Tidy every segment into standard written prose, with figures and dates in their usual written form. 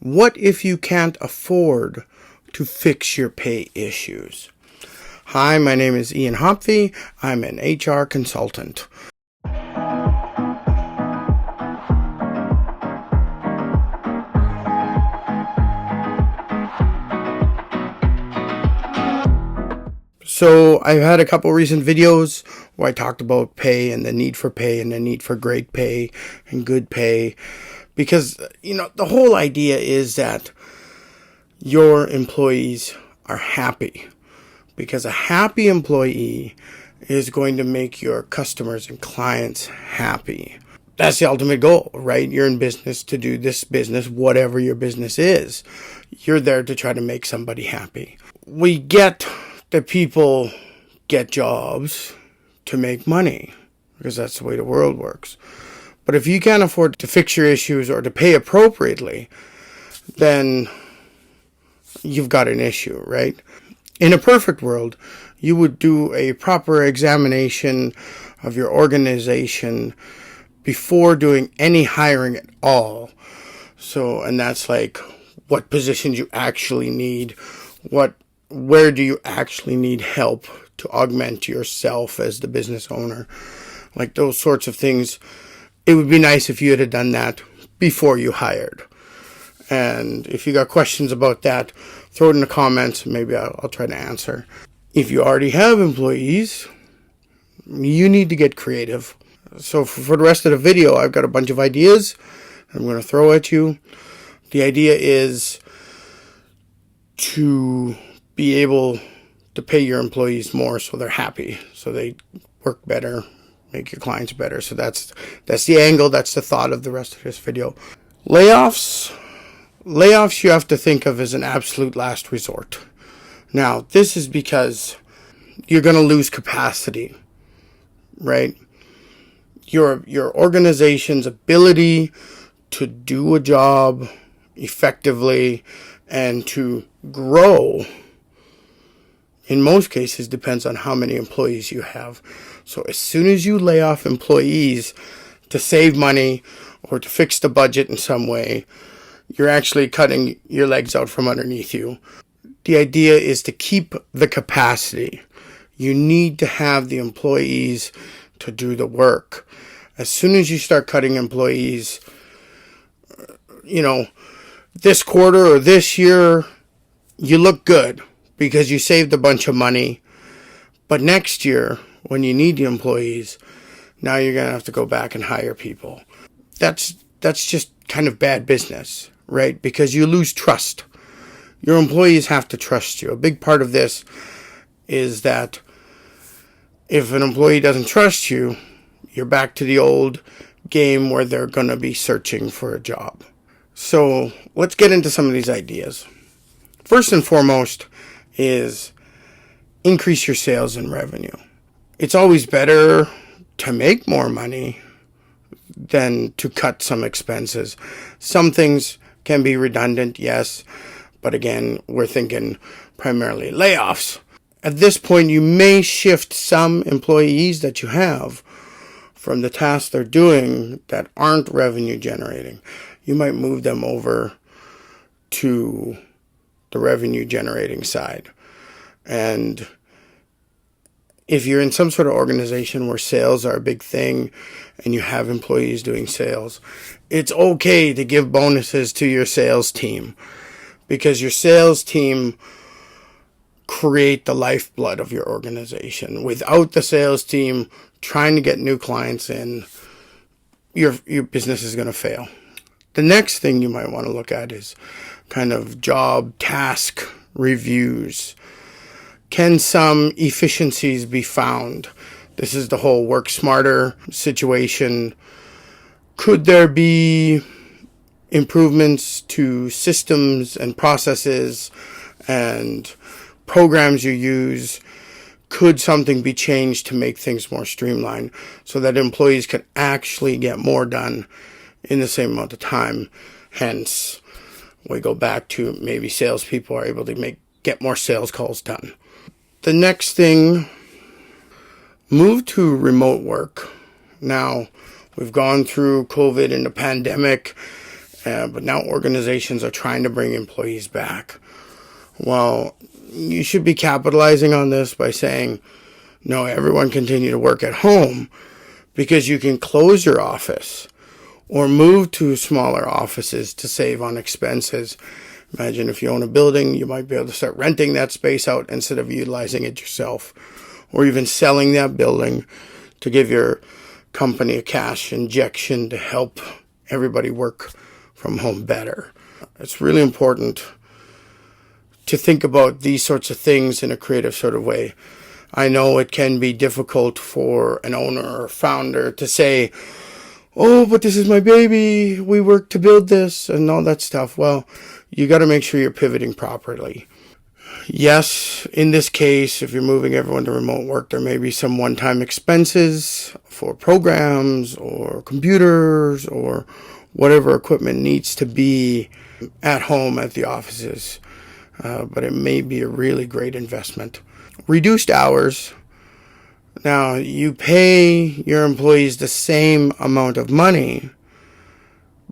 What if you can't afford to fix your pay issues? Hi, my name is Ian Hopfe. I'm an HR consultant. So I've had a couple recent videos where I talked about pay and the need for pay and the need for great pay and good pay. Because, the whole idea is that your employees are happy. Because a happy employee is going to make your customers and clients happy. That's the ultimate goal, right? You're in business to do this business, whatever your business is. You're there to try to make somebody happy. We get that people get jobs to make money because that's the way the world works. But if you can't afford to fix your issues or to pay appropriately, then you've got an issue, right? In a perfect world, you would do a proper examination of your organization before doing any hiring at all. And that's like what positions you actually need, where do you actually need help to augment yourself as the business owner, like those sorts of things. It would be nice if you had done that before you hired. And if you got questions about that, throw it in the comments. Maybe I'll try to answer. If you already have employees, you need to get creative. So for the rest of the video, I've got a bunch of ideas I'm going to throw at you. The idea is to be able to pay your employees more so they're happy, so they work better, make your clients better. So that's the angle, that's the thought of the rest of this video. Layoffs you have to think of as an absolute last resort. Now, this is because you're going to lose capacity, right? Your organization's ability to do a job effectively and to grow, in most cases, depends on how many employees you have. So as soon as you lay off employees to save money or to fix the budget in some way, you're actually cutting your legs out from underneath you. The idea is to keep the capacity. You need to have the employees to do the work. As soon as you start cutting employees, this quarter or this year, you look good because you saved a bunch of money. But next year, when you need the employees, now you're going to have to go back and hire people. That's just kind of bad business, right? Because you lose trust. Your employees have to trust you. A big part of this is that if an employee doesn't trust you, you're back to the old game where they're going to be searching for a job. So let's get into some of these ideas. First and foremost is increase your sales and revenue. It's always better to make more money than to cut some expenses. Some things can be redundant, yes, but again, we're thinking primarily layoffs. At this point, you may shift some employees that you have from the tasks they're doing that aren't revenue generating. You might move them over to the revenue generating side. And if you're in some sort of organization where sales are a big thing and you have employees doing sales, it's okay to give bonuses to your sales team because your sales team create the lifeblood of your organization. Without the sales team trying to get new clients in, your business is going to fail. The next thing you might want to look at is kind of job task reviews. Can some efficiencies be found? This is the whole work smarter situation. Could there be improvements to systems and processes and programs you use? Could something be changed to make things more streamlined so that employees can actually get more done in the same amount of time? Hence, we go back to maybe salespeople are able to get more sales calls done. The next thing, move to remote work. Now, we've gone through COVID and the pandemic, But now organizations are trying to bring employees back. Well, you should be capitalizing on this by saying, no, everyone continue to work at home, because you can close your office or move to smaller offices to save on expenses. Imagine if you own a building, you might be able to start renting that space out instead of utilizing it yourself, or even selling that building to give your company a cash injection to help everybody work from home better. It's really important to think about these sorts of things in a creative sort of way. I know it can be difficult for an owner or founder to say, oh, but this is my baby, we worked to build this, and all that stuff. Well, you got to make sure you're pivoting properly. Yes, in this case, if you're moving everyone to remote work, there may be some one-time expenses for programs or computers or whatever equipment needs to be at home at the offices. But it may be a really great investment. Reduced hours. Now, you pay your employees the same amount of money,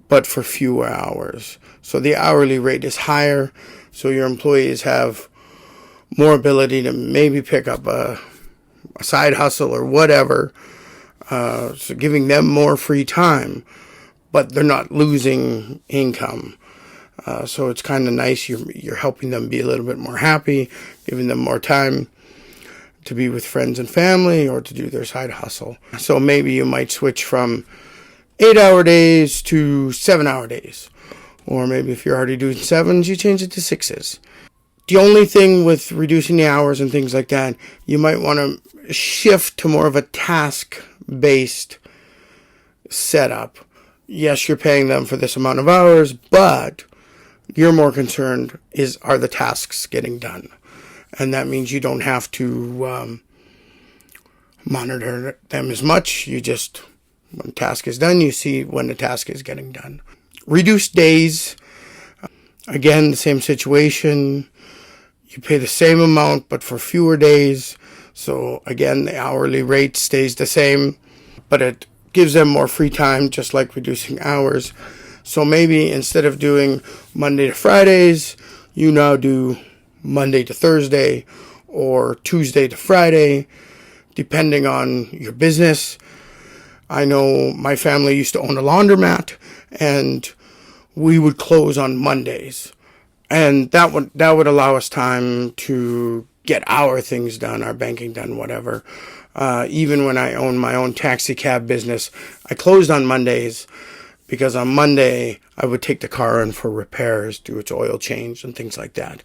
but for fewer hours. So the hourly rate is higher, so your employees have more ability to maybe pick up a side hustle or whatever, so giving them more free time, but they're not losing income. So it's kind of nice. You're helping them be a little bit more happy, giving them more time to be with friends and family or to do their side hustle. So maybe you might switch from 8-hour days to 7-hour days. Or maybe if you're already doing 7s, you change it to 6s. The only thing with reducing the hours and things like that, you might want to shift to more of a task-based setup. Yes, you're paying them for this amount of hours, but you're more concerned are the tasks getting done? And that means you don't have to monitor them as much. You just, when the task is done, you see when the task is getting done. Reduced days. Again, the same situation. You pay the same amount, but for fewer days. So again, the hourly rate stays the same, but it gives them more free time, just like reducing hours. So maybe instead of doing Monday to Fridays, you now do Monday to Thursday or Tuesday to Friday, depending on your business. I know my family used to own a laundromat, and we would close on Mondays. And that would allow us time to get our things done, our banking done, whatever. Even when I owned my own taxi cab business, I closed on Mondays because on Monday I would take the car in for repairs, do its oil change and things like that.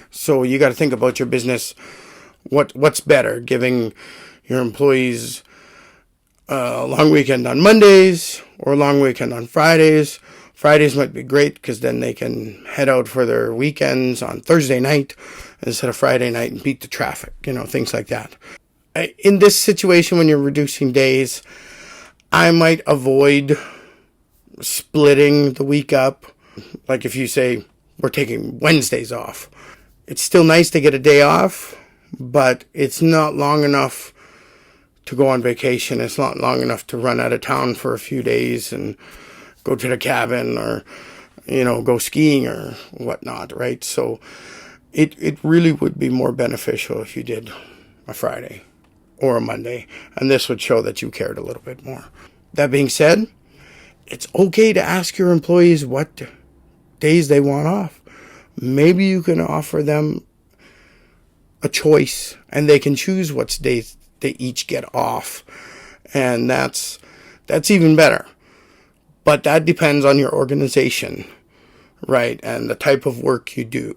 So you got to think about your business. What's better, giving your employees a long weekend on Mondays or a long weekend on Fridays? Fridays might be great because then they can head out for their weekends on Thursday night instead of Friday night and beat the traffic, things like that. In this situation, when you're reducing days, I might avoid splitting the week up. Like if you say, we're taking Wednesdays off. It's still nice to get a day off, but it's not long enough to go on vacation. It's not long enough to run out of town for a few days and go to the cabin or, go skiing or whatnot, right? So it really would be more beneficial if you did a Friday or a Monday, and this would show that you cared a little bit more. That being said, it's okay to ask your employees what days they want off. Maybe you can offer them a choice and they can choose what days they each get off. And that's even better. But that depends on your organization, right? And the type of work you do.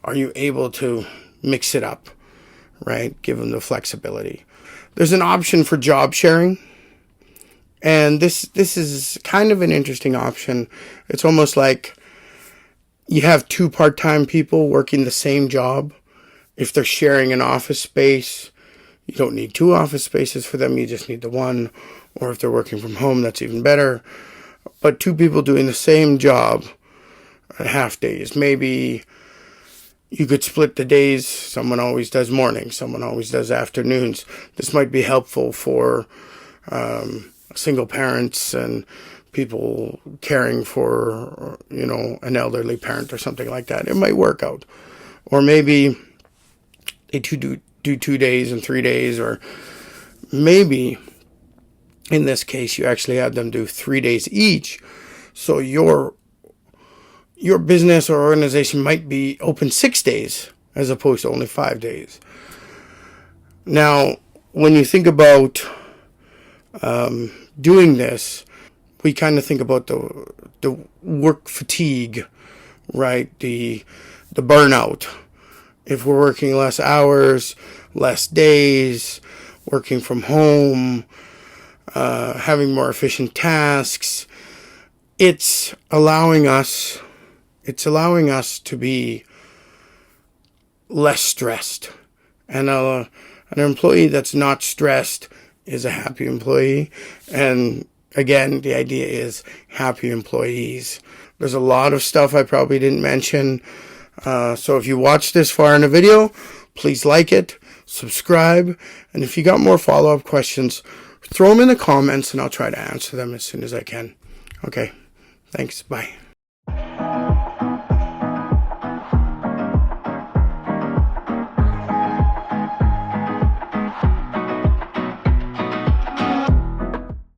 Are you able to mix it up, right? Give them the flexibility. There's an option for job sharing. And this is kind of an interesting option. It's almost like you have two part-time people working the same job. If they're sharing an office space, you don't need 2 office spaces for them. You just need the one. Or if they're working from home, that's even better. But 2 people doing the same job, half days. Maybe you could split the days. Someone always does mornings. Someone always does afternoons. This might be helpful for single parents and people caring for, an elderly parent or something like that. It might work out. Or maybe they do 2 days and 3 days, or maybe in this case you actually have them do 3 days each. So your business or organization might be open 6 days as opposed to only 5 days. Now, when you think about doing this, we kind of think about the work fatigue, right? The burnout. If we're working less hours, less days, working from home, having more efficient tasks, it's allowing us to be less stressed. And an employee that's not stressed is a happy employee. And again, the idea is happy employees. There's a lot of stuff I probably didn't mention. So if you watched this far in the video, please like it, subscribe, and if you got more follow-up questions, throw them in the comments and I'll try to answer them as soon as I can. Okay, thanks, bye.